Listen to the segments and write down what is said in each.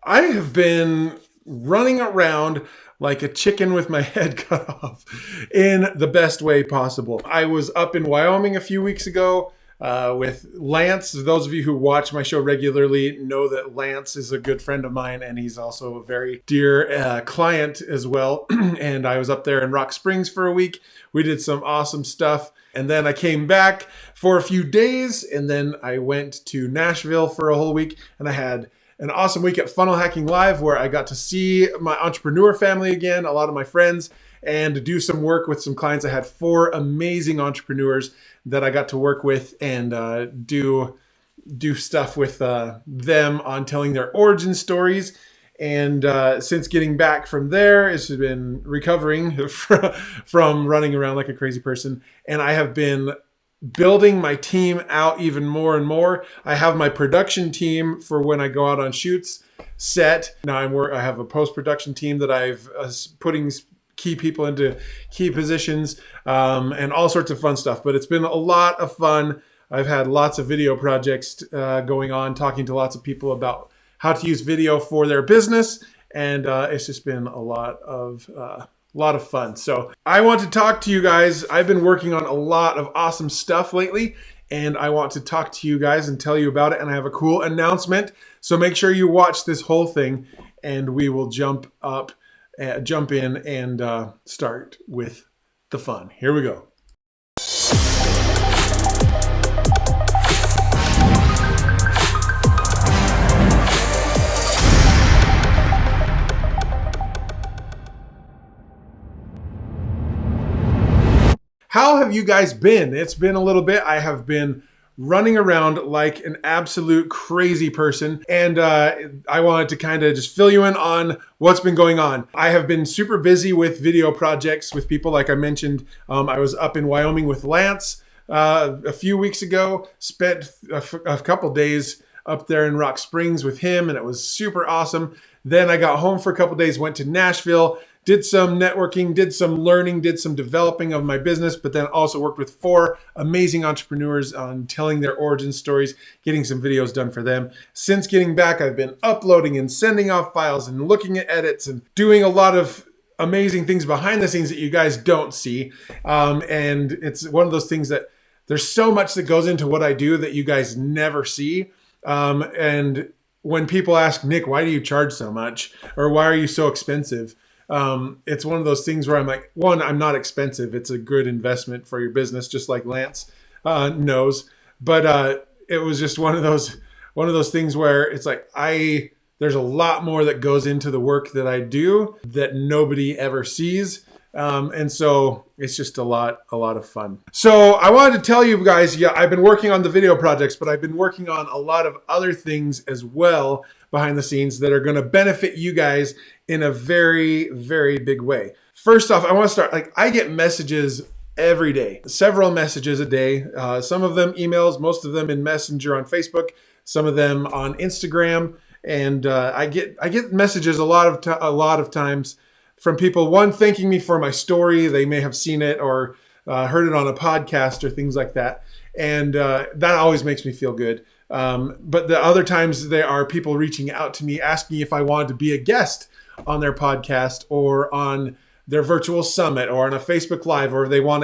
I have been running around like a chicken with my head cut off in the best way possible. I was up in Wyoming a few weeks ago with Lance. Those of you who watch my show regularly know that Lance is a good friend of mine, and he's also a very dear client as well. And I was up there in Rock Springs for a week. We did some awesome stuff. And then I came back for a few days, and then I went to Nashville for a whole week, and I had an awesome week at Funnel Hacking Live where I got to see my entrepreneur family again, a lot of my friends, and to do some work with some clients. I had 4 amazing entrepreneurs that I got to work with and do stuff with them on telling their origin stories. And since getting back from there, it's been recovering from running around like a crazy person. And I have been building my team out even more and more. I have my production team for when I go out on shoots set. Now I have a post-production team that I've putting key people into key positions and all sorts of fun stuff. But it's been a lot of fun. I've had lots of video projects going on, talking to lots of people about how to use video for their business. And it's just been a lot of fun. So I want to talk to you guys. I've been working on a lot of awesome stuff lately, and I want to talk to you guys and tell you about it. And I have a cool announcement. So make sure you watch this whole thing, and we will jump in and start with the fun. Here we go. How have you guys been? It's been a little bit. I have been running around like an absolute crazy person. And I wanted to kind of just fill you in on what's been going on. I have been super busy with video projects with people. Like I mentioned, I was up in Wyoming with Lance a few weeks ago, spent a couple days up there in Rock Springs with him, and it was super awesome. Then I got home for a couple days, went to Nashville, did some networking, did some learning, did some developing of my business, but then also worked with 4 amazing entrepreneurs on telling their origin stories, getting some videos done for them. Since getting back, I've been uploading and sending off files and looking at edits and doing a lot of amazing things behind the scenes that you guys don't see. And it's one of those things that there's so much that goes into what I do that you guys never see. And when people ask, Nick, why do you charge so much? Or why are you so expensive? It's one of those things where I'm like, one, I'm not expensive. It's a good investment for your business, just like Lance knows. But it was just one of those things where it's like there's a lot more that goes into the work that I do that nobody ever sees. And so it's just a lot of fun. So I wanted to tell you guys, yeah, I've been working on the video projects, but I've been working on a lot of other things as well behind the scenes that are going to benefit you guys in a very, very big way. First off, I want to start, I get messages every day, several messages a day, some of them emails, most of them in Messenger on Facebook, some of them on Instagram. And I get messages a lot of times from people, one, thanking me for my story. They may have seen it or heard it on a podcast or things like that. And that always makes me feel good. But the other times there are people reaching out to me asking if I wanted to be a guest on their podcast or on their virtual summit or on a Facebook Live, or they want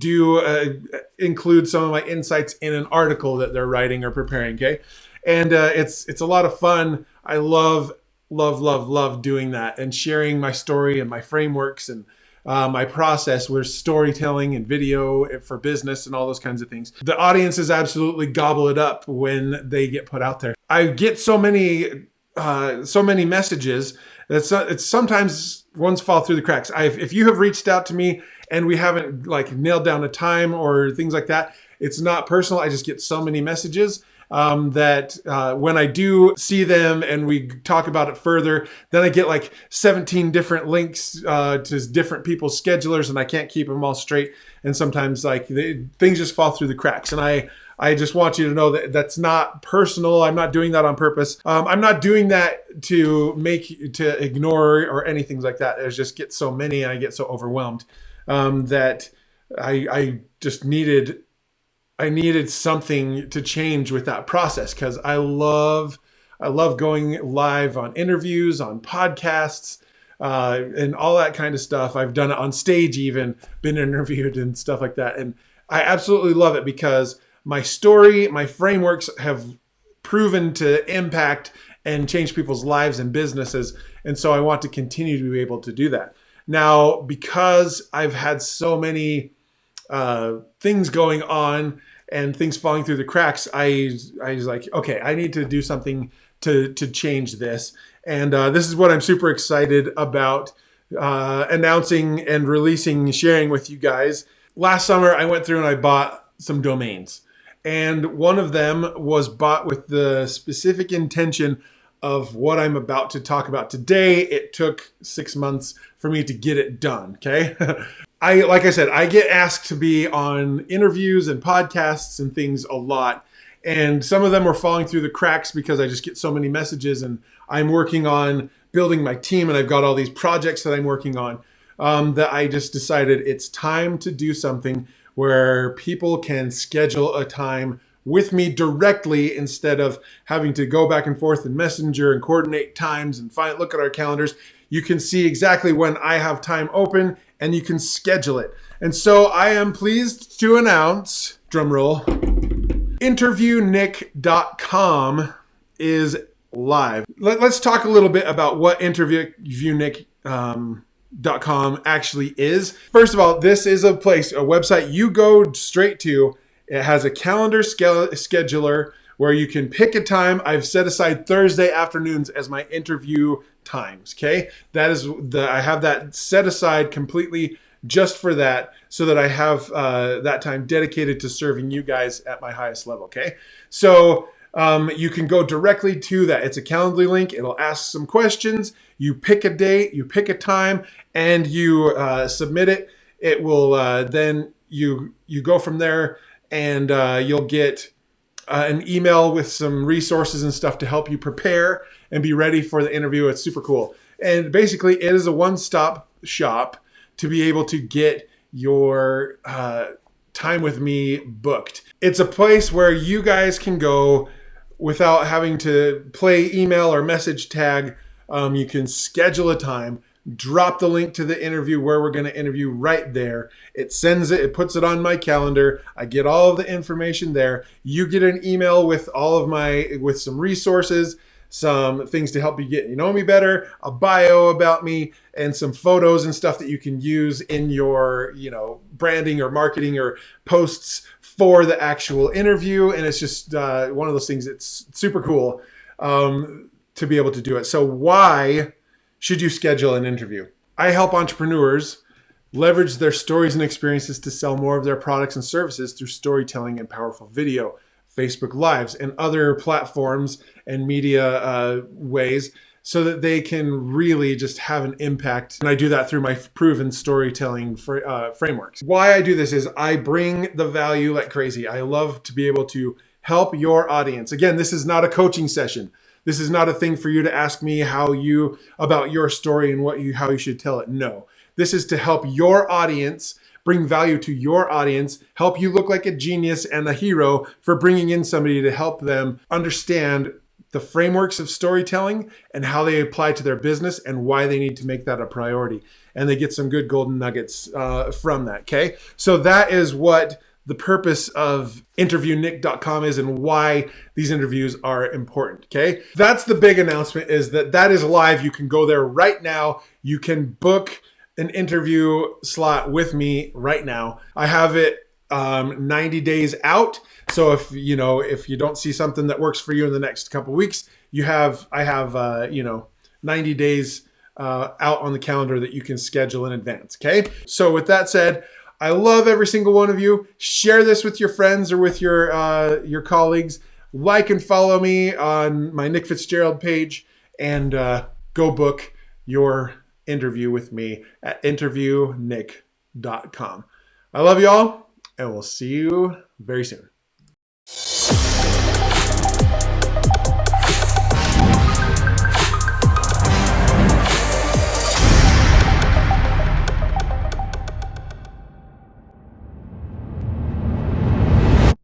to include some of my insights in an article that they're writing or preparing. Okay. And it's a lot of fun. I love doing that and sharing my story and my frameworks and my process with storytelling and video for business and all those kinds of things. The audiences absolutely gobble it up when they get put out there. I get so many messages that it's sometimes ones fall through the cracks. If you have reached out to me and we haven't nailed down a time or things like that, it's not personal. I just get so many messages that when I do see them and we talk about it further, then I get 17 different links to different people's schedulers, and I can't keep them all straight. And sometimes things just fall through the cracks. And I just want you to know that that's not personal. I'm not doing that on purpose. I'm not doing that to ignore or anything like that. I just get so many and I get so overwhelmed that I just needed something to change with that process, because I love I love going live on interviews, on podcasts, and all that kind of stuff. I've done it on stage, even been interviewed and stuff like that. And I absolutely love it because my story, my frameworks have proven to impact and change people's lives and businesses. And so I want to continue to be able to do that. Now, because I've had so many things going on and things falling through the cracks, I was like, okay, I need to do something to change this. And this is what I'm super excited about announcing and releasing, sharing with you guys. Last summer, I went through and I bought some domains. And one of them was bought with the specific intention of what I'm about to talk about today. It took 6 months for me to get it done, okay? Like I said, I get asked to be on interviews and podcasts and things a lot. And some of them are falling through the cracks because I just get so many messages, and I'm working on building my team, and I've got all these projects that I'm working on that I just decided it's time to do something where people can schedule a time with me directly instead of having to go back and forth in Messenger and coordinate times and look at our calendars. You can see exactly when I have time open and you can schedule it. And so I am pleased to announce, drum roll, interviewnick.com is live. Let's talk a little bit about what interviewnick.com actually is. First of all, this is a website you go straight to. It has a calendar scheduler where you can pick a time. I've set aside Thursday afternoons as my interview times. Okay, I have that set aside completely just for that, so that I have that time dedicated to serving you guys at my highest level. Okay, so you can go directly to that. It's a Calendly link. It'll ask some questions. You pick a date, you pick a time, and you submit it. It will then you go from there, and you'll get an email with some resources and stuff to help you prepare and be ready for the interview. It's super cool. And basically, it is a one-stop shop to be able to get your time with me booked. It's a place where you guys can go without having to play email or message tag. You can schedule a time, drop the link to the interview where we're going to interview right there. It sends it, it puts it on my calendar. I get all of the information there. You get an email with with some resources, some things to help you get to know me better, a bio about me, and some photos and stuff that you can use in your, branding or marketing or posts for the actual interview. And it's just one of those things that's super cool to be able to do it. So why should you schedule an interview? I help entrepreneurs leverage their stories and experiences to sell more of their products and services through storytelling and powerful video, Facebook Lives, and other platforms and media ways, so that they can really just have an impact. And I do that through my proven storytelling frameworks. Why I do this is I bring the value like crazy. I love to be able to help your audience. Again, this is not a coaching session. This is not a thing for you to ask me about your story and how you should tell it. No, this is to help your audience, bring value to your audience, help you look like a genius and a hero for bringing in somebody to help them understand the frameworks of storytelling and how they apply to their business and why they need to make that a priority. And they get some good golden nuggets from that. Okay. So that is what the purpose of interviewnick.com is and why these interviews are important. Okay. That's the big announcement, is that is live. You can go there right now. You can book an interview slot with me right now. I have it 90 days out. So if you don't see something that works for you in the next couple of weeks, I have 90 days out on the calendar that you can schedule in advance. Okay. So with that said, I love every single one of you. Share this with your friends or with your colleagues. Like and follow me on my Nick Fitzgerald page, and go book your interview with me at interviewnick.com. I love you all, and we'll see you very soon.